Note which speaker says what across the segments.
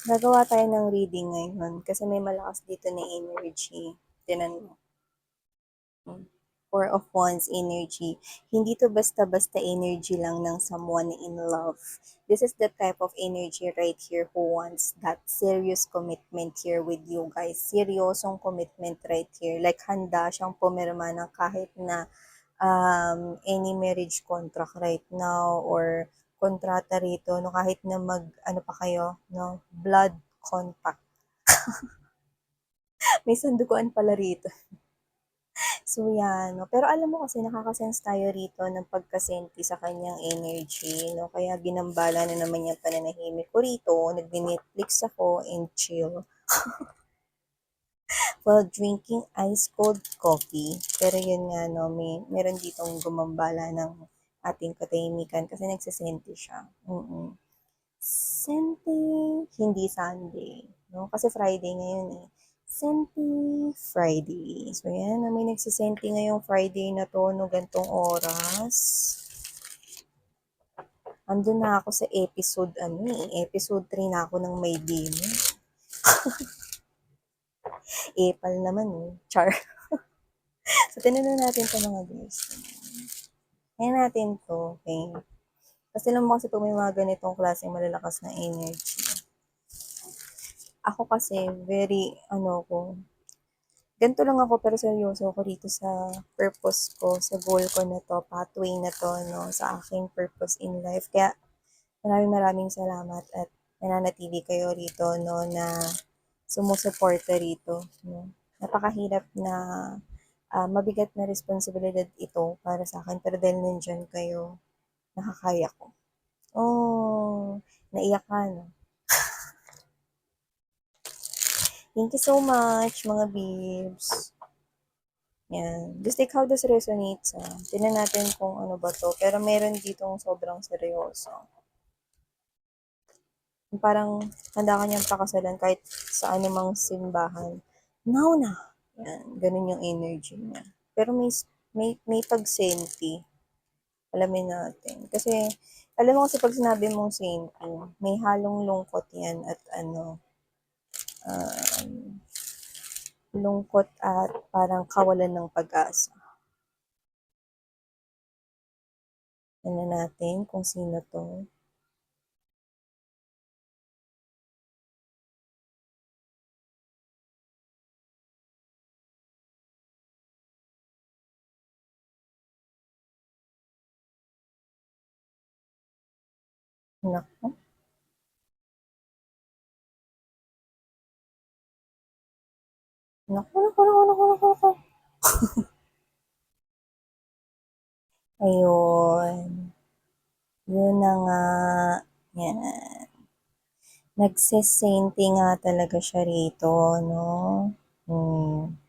Speaker 1: Gagawa tayo ng reading ngayon kasi may malakas dito na energy. Tinan mo. Four of Wands energy. Hindi to basta-basta energy lang ng someone in love. This is the type of energy right here who wants that serious commitment here with you guys. Seryosong commitment right here. Like handa siyang pumirma ng kahit na any marriage contract right now or kontrata rito, no, kahit na ano pa kayo, no, blood contact. May sandukuan pala rito. So, yan. No? Pero alam mo kasi nakakasense tayo rito ng pagkasenti sa kanyang energy. No? Kaya ginambala na naman yung pananahimik ko rito. Nag-Netflix ako and chill while drinking ice cold coffee. Pero yun nga, no, meron ditong gumambala ng ating katahimikan kasi nagsisenti siya. Senti, hindi Sunday. No? Kasi Friday ngayon eh. Senti Friday. So, yan. May nagsisenti ngayong Friday na to, no, gantong oras. Andun na ako sa episode 3 na ako ng May Demon. Epal naman eh. Char. So, tinanong natin sa mga guys. Kaya natin to, okay? Kasi alam mo kasi pag may mga ganitong klaseng malalakas na energy. Ako kasi, ganito lang ako pero seryoso ako dito sa purpose ko, sa goal ko na to, pathway na to, no, sa aking purpose in life. Kaya maraming salamat at nananatili kayo rito, no, na sumusuporta rito, no. Napakahirap na mabigat na responsibilidad ito para sa akin pero dahil nandyan kayo, nakakaya ko. Oh, naiyak ka, no? Thank you so much, mga bibs. Yan. Just like how this resonates, tingnan natin kung ano ba to. Pero meron ditong sobrang seryoso. Parang handa ka niyang pakasalan kahit sa anumang simbahan. Now na! Yan. Ganun yung energy niya. Pero may pagsenti. Alamin natin. Kasi, alam mo kasi pag sinabi mong senti, may halong lungkot yan at um, lungkot at parang kawalan ng pag-asa. Ano natin kung sino to. Naku. Naku, naku, naku, naku, naku, naku. Ayun. Yun na nga. Yan. Nagsisenti nga talaga siya rito, no? Hmm.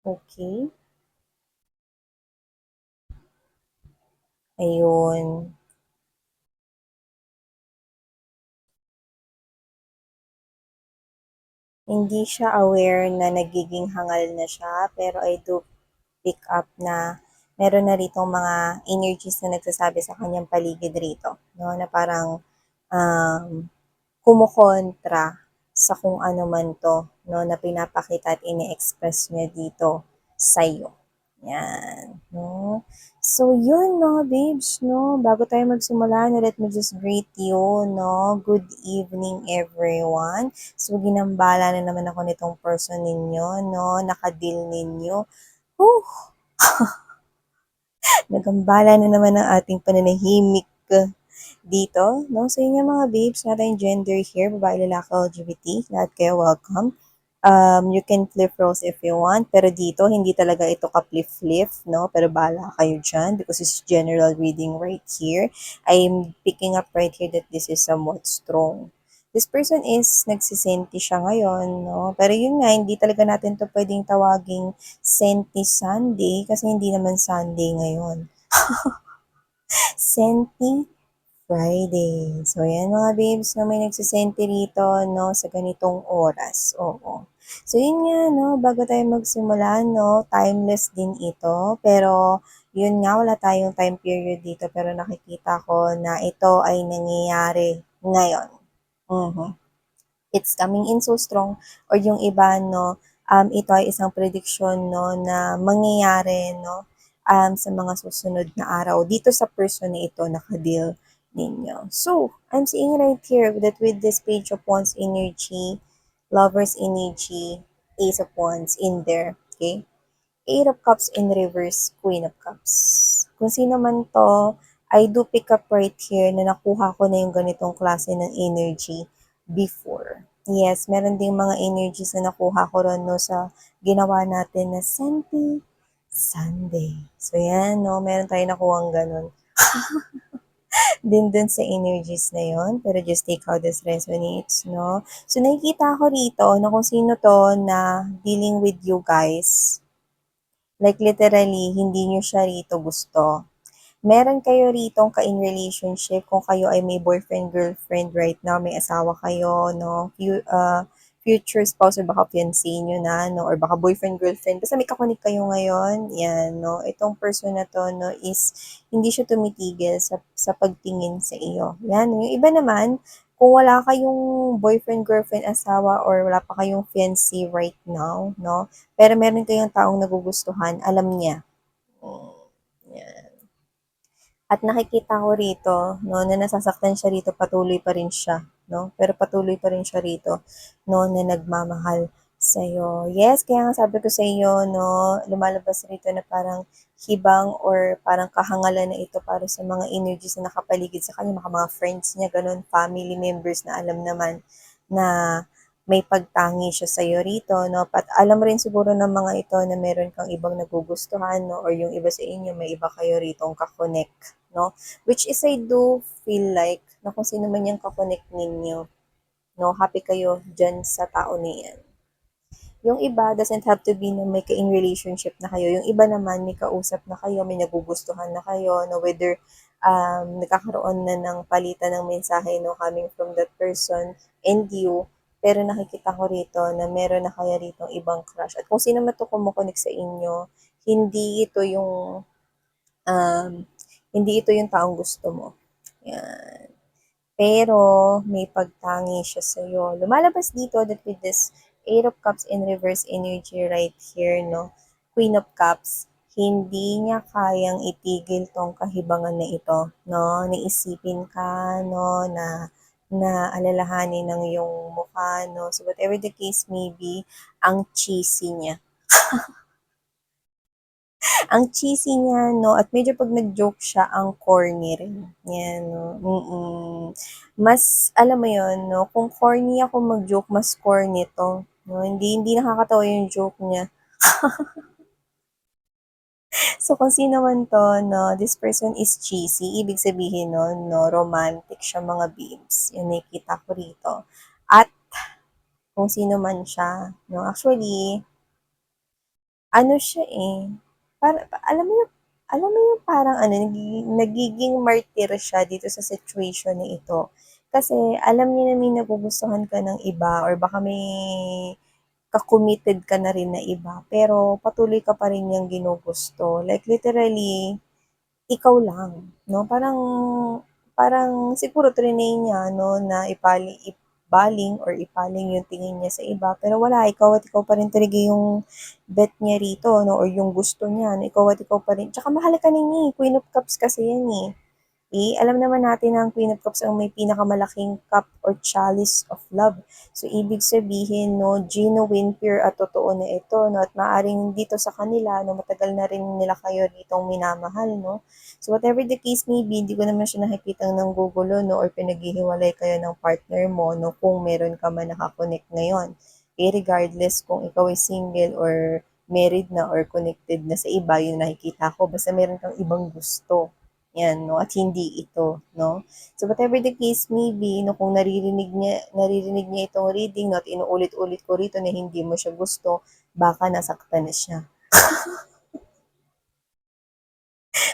Speaker 1: Okay. Ayun. Hindi siya aware na nagiging hangal na siya, pero I do pick up na meron na rito mga energies na nagsasabi sa kanyang paligid rito, no? Na parang um, kumukontra sa kung ano man to, no, na pinapakita at ini-express niya dito sa'yo. Yan, no? So, yun mga babes, no? Bago tayo magsimula, no, let me just greet you, no? Good evening, everyone. So, ginambala na naman ako nitong person ninyo, no? Nakadil ninyo. Whew! Nagambala na naman ang ating pananahimik dito, no? Sa inyo mga babes, na tayong gender here, babae, lalaki, LGBT, lahat kayo welcome. You can flip roles if you want, pero dito, hindi talaga ito ka-flip-flip, no? Pero bahala kayo dyan because it's general reading right here. I'm picking up right here that this is somewhat strong. This person is nagsisenti siya ngayon, no? Pero yun nga, hindi talaga natin to pwedeng tawaging senti Sunday kasi hindi naman Sunday ngayon. Senti Friday. So, yan mga babes na may nagsisenti rito, no, sa ganitong oras. Oo. So, yun nga, no, bago tayo magsimula, no, timeless din ito. Pero, yun nga, wala tayong time period dito. Pero nakikita ko na ito ay nangyayari ngayon. Mhm. It's coming in so strong. Or yung iba, no, ito ay isang prediction, no, na mangyayari, no, sa mga susunod na araw. Dito sa person na ito, nakadeal ninyo. So, I'm seeing right here that with this page of wands energy, lover's energy, ace of wands in there. Okay? Eight of Cups in reverse, Queen of Cups. Kung sino man to, I do pick up right here na nakuha ko na yung ganitong klase ng energy before. Yes, meron ding mga energies na nakuha ko ron no, sa ginawa natin na Senti Sunday. So yan, no, meron tayo nakuha ganun. Din dun sa energies na yon, pero just take how this resonates, no? So nakikita ko rito na kung sino to na dealing with you guys. Like literally, hindi nyo siya rito gusto. Meron kayo ritong ka-in relationship kung kayo ay may boyfriend, girlfriend right now, may asawa kayo, no? Future spouse or baka fiancé nyo na, no? Or baka boyfriend, girlfriend. Basta may kakunik kayo ngayon, yan, no? Itong person na to, no, is hindi siya tumitigil sa pagtingin sa iyo. Yan, yung iba naman, kung wala kayong boyfriend, girlfriend, asawa, or wala pa kayong fiancé right now, no? Pero meron kayong taong nagugustuhan, alam niya. Mm, yan. At nakikita ko rito, no, na nasasaktan siya rito, patuloy pa rin siya, no? Pero patuloy pa rin siya rito, no, na nagmamahal sa'yo. Yes, kaya nga sabi ko sa iyo, no, lumalabas rito na parang hibang or parang kahangalan na ito para sa mga energies na nakapaligid sa kanya, mga friends niya, ganun, family members na alam naman na may pagtangi siya sa iyo rito, no? At alam rin siguro ng mga ito na meron kang ibang nagugustuhan, no? Or yung iba sa inyo, may iba kayo rito kakonek, no? Which is I do feel like na kung sino man yung kakonek ninyo, no? Happy kayo dyan sa tao na yan. Yung iba doesn't have to be na may ka-in relationship na kayo. Yung iba naman may kausap na kayo, may nagugustuhan na kayo, no? Whether nagkakaroon na ng palitan ng mensahe, no? Coming from that person and you, pero nakikita ko rito na meron na kayo rito ibang crush. At kung sino man to kumukonek sa inyo, hindi ito yung um, hindi ito yung taong gusto mo. Yan. Pero may pagtangi siya sa iyo. Lumalabas dito that with this Eight of Cups in reverse energy right here, no? Queen of Cups, hindi niya kayang itigil tong kahibangan na ito, no? Naisipin ka, no, na alalahanin ng iyong mukha, no? So whatever the case may be, ang cheesy niya. Ang cheesy niya, no, at medyo 'pag nag-joke siya, ang corny rin. Yan, no, Mas alam mo 'yun, 'no, kung corny ako mag-joke, mas corny 'to, 'no, hindi hindi nakakatawa yung joke niya. So, kung sino man 'to, 'no, this person is cheesy, ibig sabihin nun, 'no, romantic siya mga babes, yung nakikita ko rito. At kung sino man siya, 'no, actually ano siya, eh, alam mo yung parang ano, nagiging martyr siya dito sa situation na ito. Kasi alam niya na may nagugustuhan ka ng iba or baka may ka-committed ka na rin na iba, pero patuloy ka pa rin niyang ginugusto. Like literally, ikaw lang, 'no? Parang parang siguro triny niya 'no, na ibaling or ipaling yung tingin niya sa iba, pero wala, ikaw at ikaw pa rin talaga yung bet niya rito 'no, or yung gusto niya na ikaw at ikaw pa rin. Tsaka mahal ka na niya, eh, Queen of Cups kasi yan, eh. Alam naman natin na ang Queen of Cups ang may pinakamalaking cup or chalice of love. So, ibig sabihin, no, genuine, pure at totoo na ito, no, at maaring dito sa kanila, no, matagal na rin nila kayo ditong minamahal, no. So, whatever the case may be, hindi ko naman siya nakikita ng gugulo, no, or pinaghihiwalay kayo ng partner mo, no, kung meron ka man nakakonect ngayon. Regardless kung ikaw ay single or married na or connected na sa iba, yun nakikita ko. Basta meron kang ibang gusto. Yan, no? At hindi ito, no? So, whatever the case may be, no, kung naririnig niya itong reading, no, at inuulit-ulit ko rito na hindi mo siya gusto, baka nasaktan na siya.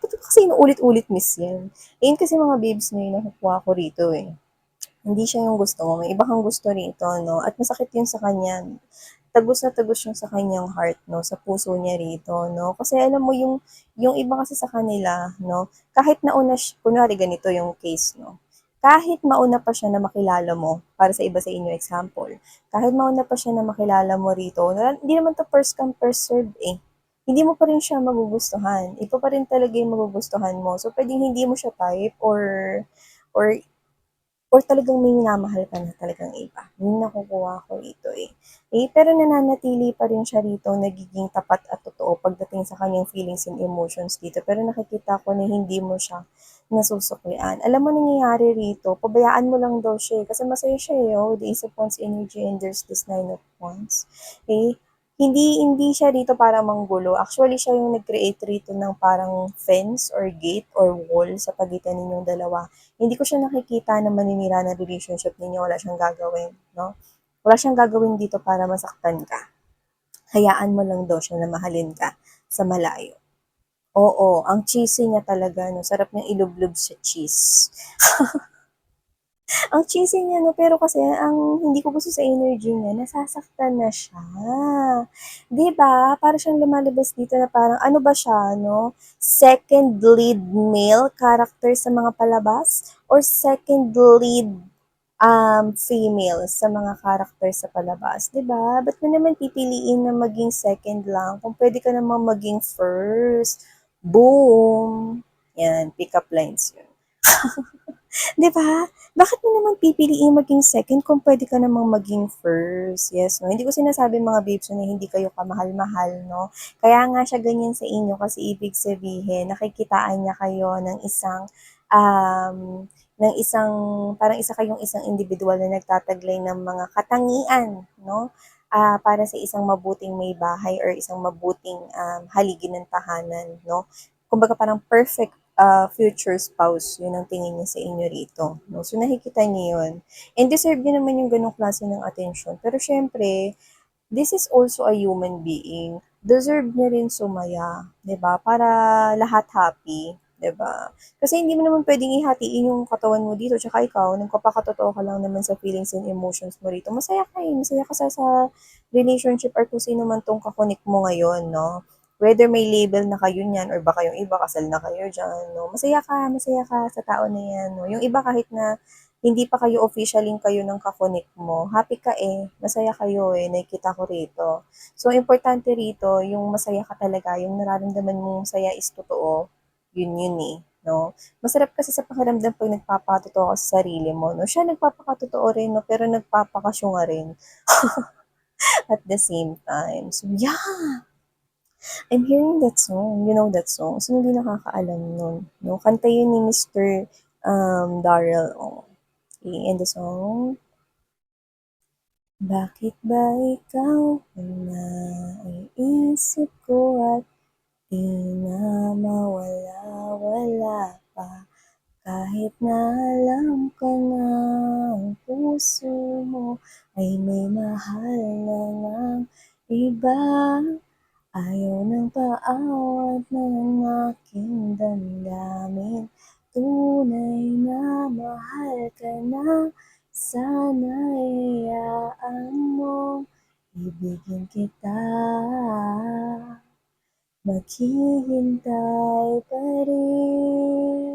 Speaker 1: Ba't ko kasi inuulit-ulit, miss yan? Ayun kasi mga babes na yun, nakukuha ko rito, eh. Hindi siya yung gusto mo. May iba kang gusto rito, no? At masakit yun sa kanya. tagos na tagos yung sa kanyang heart, 'no, sa puso niya rito, 'no. Kasi alam mo yung iba kasi sa kanila, 'no, kahit nauna kunwari ganito yung case, 'no, kahit mauna pa siya na makilala mo, para sa iba sa inyo example, kahit mauna pa siya na makilala mo rito, hindi naman 'to first come, first serve, eh. Hindi mo pa rin siya magugustuhan, ikaw pa rin talaga yung magugustuhan mo. So, puwedeng hindi mo siya type or or talagang may minamahal ka na talagang iba. Yun nakukuha ko rito, eh. Pero nananatili pa rin siya rito nagiging tapat at totoo pagdating sa kanyang feelings and emotions dito. Pero nakikita ko na hindi mo siya nasusuklian. Alam mo nangyayari rito, pabayaan mo lang daw siya, eh, kasi masaya siya, eh, oh, the Ace of Wands energy and there's this Nine of Wands. Eh, hindi hindi siya rito para manggulo. Actually, siya yung nag-create rito ng parang fence or gate or wall sa pagitan ninyong dalawa. Hindi ko siya nakikita na maninira ng relationship ninyo, wala siyang gagawin, no? Wala siyang gagawin dito para masaktan ka. Hayaan mo lang daw siya na mahalin ka sa malayo. Oo, ang cheesy niya talaga, no? Sarap niyang ilublob sa cheese. Ang cheesy niya, no? Pero kasi, ang hindi ko gusto sa energy niya, nasasaktan na siya. 'Di ba? Para siyang lumalabas dito na parang, ano ba siya, no? Second lead male character sa mga palabas? Or second lead female sa mga character sa palabas, 'di ba? Ba't mo naman pipiliin na maging second lang kung pwede ka namang maging first? Boom! Yan, pick up lines yun. 'Di ba? Bakit mo naman pipiliing maging second kung pwede ka namang maging first? Yes, no? Hindi ko sinasabi mga babes na hindi kayo kamahal-mahal, no? Kaya nga siya ganyan sa inyo kasi ibig sabihin, nakikitaan niya kayo ng isang, parang kayong isang individual na nagtataglay ng mga katangian, no? Para sa isang mabuting may bahay or isang mabuting haligi ng tahanan, no? Kumbaga parang perfect future spouse, yun ang tingin niya sa inyo rito. No? So, nakikita niyo yun. And deserve niyo naman yung ganong klase ng attention. Pero syempre, this is also a human being. Deserve niya rin sumaya, 'di ba? Para lahat happy, 'di ba? Kasi hindi mo naman pwedeng ihatiin yung katawan mo dito tsaka ikaw, nagpapakatotoo ka lang naman sa feelings and emotions mo rito. Masaya ka, eh, masaya ka sa relationship or kung sino man tong kakonek mo ngayon, no? Whether may label na kayo niyan or baka yung iba kasal na kayo diyan, no? Masaya ka sa tao na yan, no? Yung iba kahit na hindi pa kayo officially kayo ng kakonek mo, happy ka, eh, masaya kayo, eh, nakikita ko rito. So, importante rito, yung masaya ka talaga, yung nararamdaman mong saya is totoo, yun, eh, no? Masarap kasi sa pakiramdam pag nagpapakatotoo ka sa sarili mo, no? Siya nagpapakatotoo rin, no? Pero nagpapakasyunga rin at the same time. So, yeah, I'm hearing that song. You know that song? So, hindi nakakaalam nun, no? Kanta yun ni Mr. Darrell, oh. Okay, and the song, bakit ba ikaw ang naiisip ko at di na mawala-wala pa kahit na alam ko na ang puso mo ay may mahal na ng iba. Ayaw ng paawat ng aking damdamin. Tunay na mahal ka na. Sana'y hayaan mong ibigin kita. Maghihintay pa rin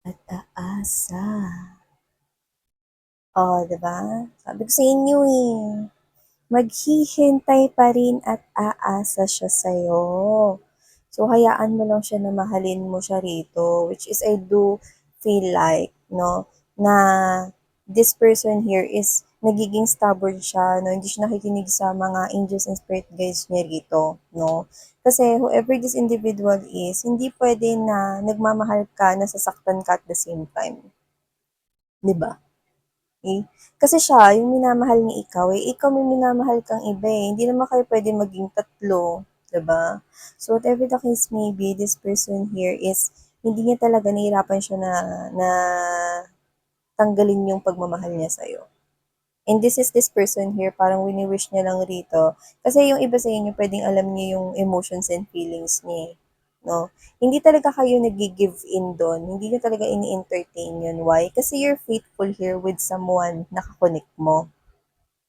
Speaker 1: at aasa. Oh, 'di ba? Sabi ko sa inyo, eh. Maghihintay pa rin at aasa siya sa'yo. So, hayaan mo lang siya na mahalin mo siya rito, which is I do feel like, no, na this person here is nagiging stubborn siya, no, hindi siya nakikinig sa mga angels and spirit guides niya rito, no. Kasi whoever this individual is, hindi pwede na nagmamahal ka, nasasaktan ka at the same time. 'Di ba? Eh, kasi siya, yung minamahal niya ikaw, eh, ikaw may minamahal kang iba, eh. Hindi naman kayo pwede maging tatlo, 'di ba? So, whatever the case may be, this person here is, hindi niya talaga nahihirapan siya na tanggalin yung pagmamahal niya sa'yo. And this person here, parang wini-wish niya lang rito. Kasi yung iba sa inyo, pwedeng alam niyo yung emotions and feelings niya, eh, no? Hindi talaga kayo nag-give in doon. Hindi niyo talaga ini-entertain yun. Why? Kasi you're faithful here with someone na kakonek mo.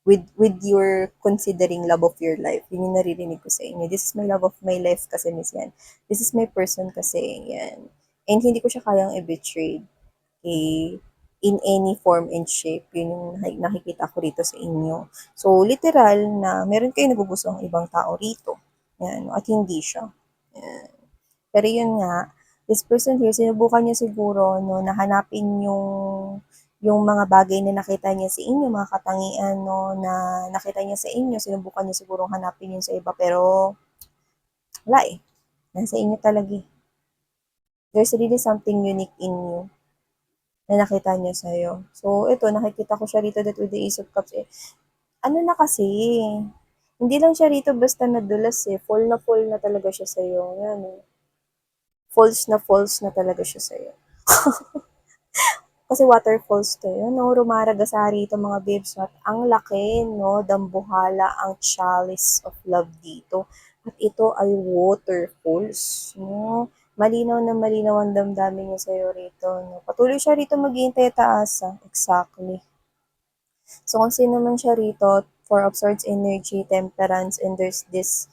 Speaker 1: with your considering love of your life. Yun yung naririnig ko sa inyo. This is my love of my life kasi miss yan. This is my person kasi yan. And hindi ko siya kayang i-betray. Okay? In any form and shape. Yun yung nakikita ko rito sa inyo. So, literal na meron kayo nagugusto ang ibang tao rito. Yan. At hindi siya. Yan. Pero yun nga, this person here, sinubukan niya siguro no, na hanapin yung mga bagay na nakita niya sa inyo, mga katangian no, na nakita niya sa inyo, sinubukan niya siguro hanapin yun sa iba, pero wala eh. Nasa inyo talaga eh. There's really something unique in you na nakita niya sa'yo. So, ito, nakikita ko siya rito that with the Ace of Cups eh. Ano na kasi, hindi lang siya rito basta nadulas eh. Fall na talaga siya sa'yo. Yan eh. Falls na talaga siya sa'yo. Kasi waterfalls to yun, no? Rumaragasari ito mga babes, no? At ang laki, no? Dambuhala ang chalice of love dito. At ito ay waterfalls, no? Malinaw na malinaw ang damdamin niya sa'yo rito, no? Patuloy siya rito maghihintay taasa. Exactly. So, kung sino man siya rito, Four of Swords energy, Temperance, and there's this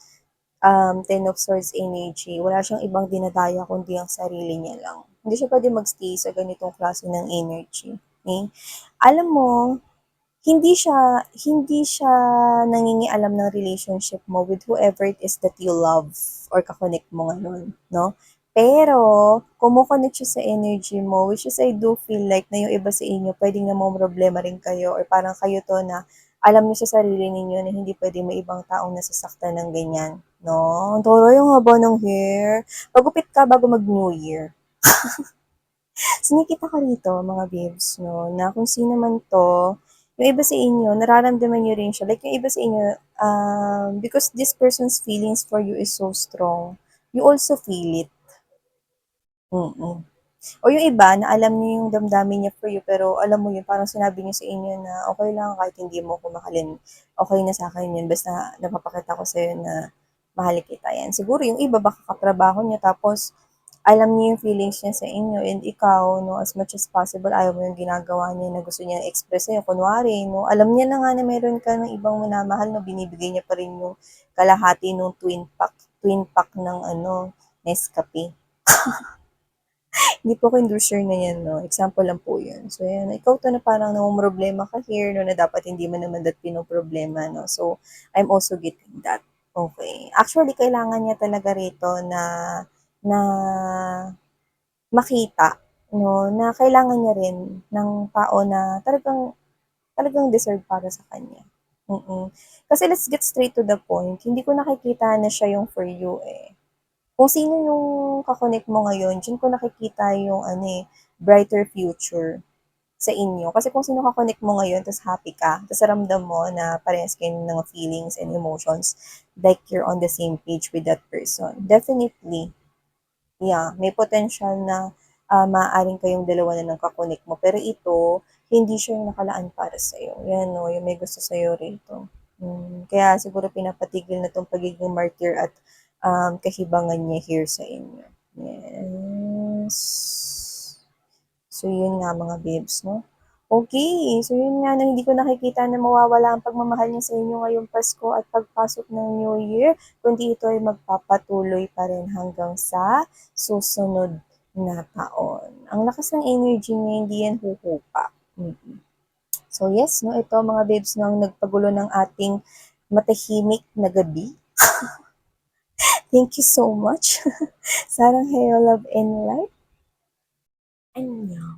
Speaker 1: Ten of Swords energy. Wala siyang ibang dinadaya kundi ang sarili niya lang. Hindi siya pwede magstay sa ganitong klase ng energy. Okay? Alam mo, hindi siya nangingialam ng relationship mo with whoever it is that you love or kakonect mo ngayon, no? Pero, kumukonect siya sa energy mo, which is I do feel like na yung iba sa inyo, pwedeng namang problema rin kayo or parang kayo to na alam niyo sa sarili ninyo na hindi pwede may ibang taong nasasaktan ng ganyan, no? Ang toro yung haba ng hair. Pagupit ka bago mag-New Year. Sinikita ko rito, mga babes, no, na kung sino man to, yung iba sa inyo, nararamdaman nyo rin siya. Like, yung iba sa inyo, because this person's feelings for you is so strong, you also feel it. Mm-mm. O yung iba, na alam niyo yung damdamin niya for you, pero alam mo yun, parang sinabi niya sa inyo na okay lang kahit hindi mo ko mahalin, okay na sa akin yun, basta napapakita ko sa'yo na mahal kita yan. Siguro yung iba, baka katrabaho niya, tapos alam niya yung feelings niya sa inyo, and ikaw, no, as much as possible, ayaw mo yung ginagawa niya na gusto niya express sa'yo. Kunwari, no, alam niya na nga na meron ka ng ibang minamahal, no, binibigay niya pa rin yung kalahati ng twin pack ng ano, Nescafe. Hindi po ako endorser na yan, no? Example lang po yun. So, yan. Ikaw to na parang problema ka here, no? Na dapat hindi mo naman that pinoproblema, no? So, I'm also getting that. Okay. Actually, kailangan niya talaga rito na makita, no? Na kailangan niya rin ng tao na talagang deserve para sa kanya. Mm-mm. Kasi let's get straight to the point. Hindi ko nakikita na siya yung for you eh. Kung sino yung kakonect mo ngayon, dyan ko nakikita yung brighter future sa inyo. Kasi kung sino kakonect mo ngayon, tapos happy ka, tapos ramdam mo na parehas kayo ng feelings and emotions, like you're on the same page with that person. Definitely, yeah, may potential na maaaring kayong dalawa na nagkakonect mo. Pero ito, hindi siya yung nakalaan para sa'yo. Yan, no, yung may gusto sa'yo rito. Kaya siguro pinapatigil na tong pagiging martyr at kahibangan niya here sa inyo. Yes. So, yun nga mga babes, no? Okay, so yun nga na hindi ko nakikita na mawawala ang pagmamahal niya sa inyo ngayong Pasko at pagpasok ng New Year, kundi ito ay magpapatuloy pa rin hanggang sa susunod na taon. Ang lakas ng energy niya, hindi yan huhupa. Mm-hmm. So yes, no, ito mga babes no, ang nagpagulo ng ating matahimik na gabi. Thank you so much. Sarang Hayo Love and Light. Annyeong.